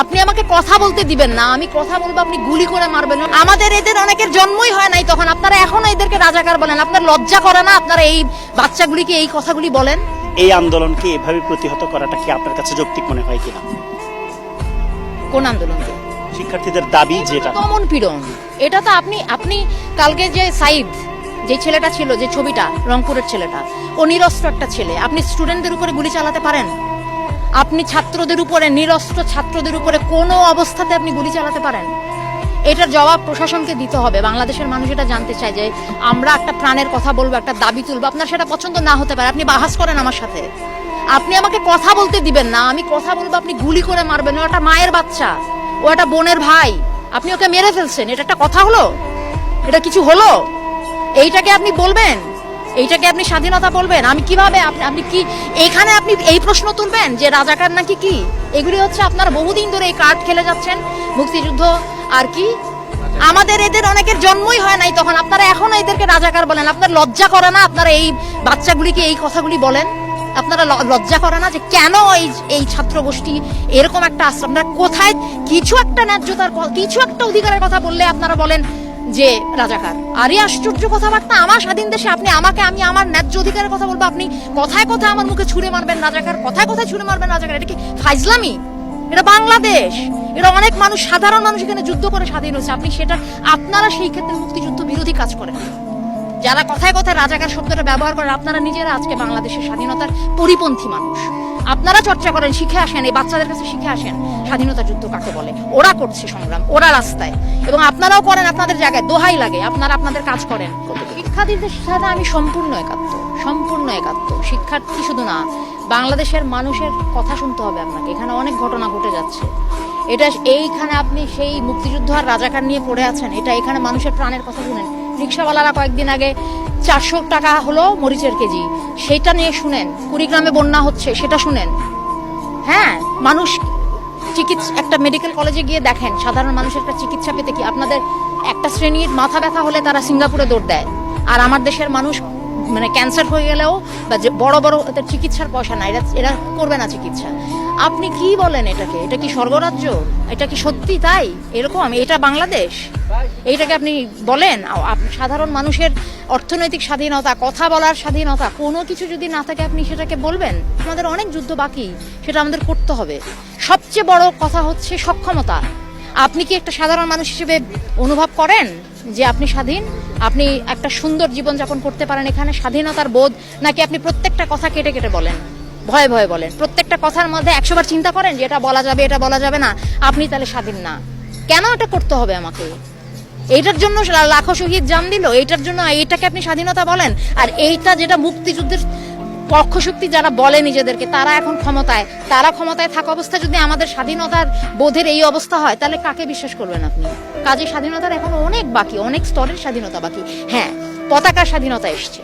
আপনি আমাকে কথা বলতে দিবেন না, আমি কথা বলবো আপনি গুলি করে মারবেন। আমাদের এদের অনেকের জন্মই হয় নাই, তখন আপনারা এখনো এদেরকে রাজাকার বলেন। আপনার লজ্জা করে না আপনারা এই বাচ্চাগুলিকে এই কথাগুলি বলেন? এই আন্দোলনকে এভাবে প্রতিহত করাটা কি আপনার কাছে যৌক্তিক মনে হয় কিনা? কোন আন্দোলনকে? শিক্ষার্থীদের দাবি যেটা দমন পীড়ন, এটা তো আপনি কালকে যে সাইদ যে ছেলেটা ছিল, যে ছবিটা, রংপুরের ছেলেটা, ও নিরস্ত্র একটা ছেলে। আপনি স্টুডেন্টদের উপরে গুলি চালাতে পারেন? আপনি ছাত্রদের উপরে, নিরস্ত্র ছাত্রদের উপরে কোনো অবস্থাতে আপনি গুলি চালাতে পারেন? এটার জবাব প্রশাসনকে দিতে হবে। বাংলাদেশের মানুষ এটা জানতে চায় যে আমরা একটা প্রাণের কথা বলবো, একটা দাবি তুলবো। আপনার সেটা পছন্দ না হতে পারে, আপনি বাহাস করেন আমার সাথে, আপনি আমাকে কথা বলতে দিবেন না, আমি কথা বলবো আপনি গুলি করে মারবেন। ও একটা মায়ের বাচ্চা, ও একটা বোনের ভাই, আপনি ওকে মেরে ফেলছেন। এটা একটা কথা হলো? এটা কিছু হলো? এইটাকে আপনি বলবেন? এইটাকে আপনি স্বাধীনতা বলবেন? আমি কিভাবে আপনি কি এখানে আপনি এই প্রশ্ন তুলবেন যে রাজাকার নাকি কি? এগুলি হচ্ছে আপনারা বহুদিন ধরে এই কার্ড খেলে যাচ্ছেন, মুক্তিযুদ্ধ আর কি। আমাদের এদের অনেকের জন্মই হয় নাই, তখন আপনারা এখনো এদেরকে রাজাকার বলেন। আপনার লজ্জা করে না আপনারা এই বাচ্চাগুলিকে এই কথাগুলি বলেন? আপনারা লজ্জা করে না যে কেন এই ছাত্র গোষ্ঠী এরকম একটা আশ্রম? আপনারা কোথায় কিছু একটা ন্যায্যতার, কিছু একটা অধিকারের কথা বললে আপনারা বলেন যে রাজাকার। আরে আশ্চর্য কথাবার্তা! আমার স্বাধীন দেশে আপনি আমাকে, আমি আমার ন্যায্য অধিকারের কথা বলবো, আপনি কথায় কথায় আমার মুখে ছুঁড়ে মারবেন রাজাকার, কথায় কথায় ছুঁড়ে মারবেন রাজাকার। এটা কি ফাইজলামি? এটা বাংলাদেশ, এটা অনেক মানুষ, সাধারণ মানুষ এখানে যুদ্ধ করে স্বাধীন হয়েছে। আপনি সেটা, আপনারা সেই ক্ষেত্রে মুক্তিযুদ্ধ বিরোধী কাজ করেন। যারা কথায় কথায় রাজাকার শব্দটা ব্যবহার করেন, আপনারা নিজেরা আজকে বাংলাদেশের স্বাধীনতার পরিপন্থী মানুষ। আপনারা চর্চা করেন, শিখে আসেন, এই বাচ্চাদের কাছে শিখে আসেন স্বাধীনতা যুদ্ধ কাকে বলে। ওরা করছে সংগ্রাম, ওরা রাস্তায়, এবং আপনারাও করেন আপনাদের জায়গায়, দোহাই লাগে, আপনারা আপনাদের কাজ করেন। শিক্ষার্থীদের সাথে আমি সম্পূর্ণ একাত্ম। শিক্ষার্থী শুধু না, বাংলাদেশের মানুষের কথা শুনতে হবে আপনাকে। এখানে অনেক ঘটনা ঘটে যাচ্ছে। এটা এইখানে আপনি সেই মুক্তিযুদ্ধ আর রাজাকার নিয়ে পড়ে আছেন, এটা এখানে মানুষের প্রাণের কথা শুনেন। রিক্সাওয়ালারা কয়েকদিন আগে 400 টাকা হলো মরিচের কেজি, সেটা নিয়ে শুনেন। কুড়িগ্রামে বন্যা হচ্ছে, সেটা শুনেন। হ্যাঁ, মানুষ একটা মেডিকেল কলেজে গিয়ে দেখেন সাধারণ মানুষের একটা চিকিৎসা পেতে কি, আপনাদের একটা শ্রেণীর মাথা ব্যথা হলে তারা সিঙ্গাপুরে দৌড় দেয়, আর আমার দেশের মানুষ মানে ক্যান্সার হয়ে গেলেও বা যে বড় বড় চিকিৎসার পয়সা নাই, এরা করবে না চিকিৎসা। আপনি কি বলেন এটাকে? এটা কি স্বর্গরাজ্য? এটা কি সত্যি তাই এরকম? এটা বাংলাদেশ? এইটাকে আপনি বলেন? সাধারণ মানুষের অর্থনৈতিক স্বাধীনতা, কথা বলার স্বাধীনতা, কোনো কিছু যদি না থাকে আপনি সেটাকে বলবেন? আমাদের অনেক যুদ্ধ বাকি, সেটা আমাদের করতে হবে। সবচেয়ে বড় কথা হচ্ছে সক্ষমতা। আপনি কি একটা সাধারণ মানুষ হিসেবে অনুভব করেন যে আপনি স্বাধীন, আপনি একটা সুন্দর জীবনযাপন করতে পারেন এখানে? স্বাধীনতার বোধ? নাকি আপনি প্রত্যেকটা কথা কেটে কেটে বলেন, ভয়ে ভয়ে বলেন? প্রত্যেকটা কথার মধ্যে 100 বার চিন্তা করেন যে এটা বলা যাবে, এটা বলা যাবে না, আপনি তাহলে স্বাধীন না? কেন এটা করতে হবে আমাকে? এইটার জন্য লাখো শহীদ জান দিল, এইটার জন্য এইটাকে আপনি স্বাধীনতা বলেন? আর এইটা যেটা মুক্তিযুদ্ধের পক্ষশক্তি যারা বলে নিজেদেরকে, তারা এখন ক্ষমতায়, তারা ক্ষমতায় থাকা অবস্থায় যদি আমাদের স্বাধীনতার বোধের এই অবস্থা হয়, তাহলে কাকে বিশ্বাস করবেন আপনি? কাজে স্বাধীনতার এখন অনেক বাকি, অনেক স্তরের স্বাধীনতা বাকি। হ্যাঁ, পতাকার স্বাধীনতা এসছে।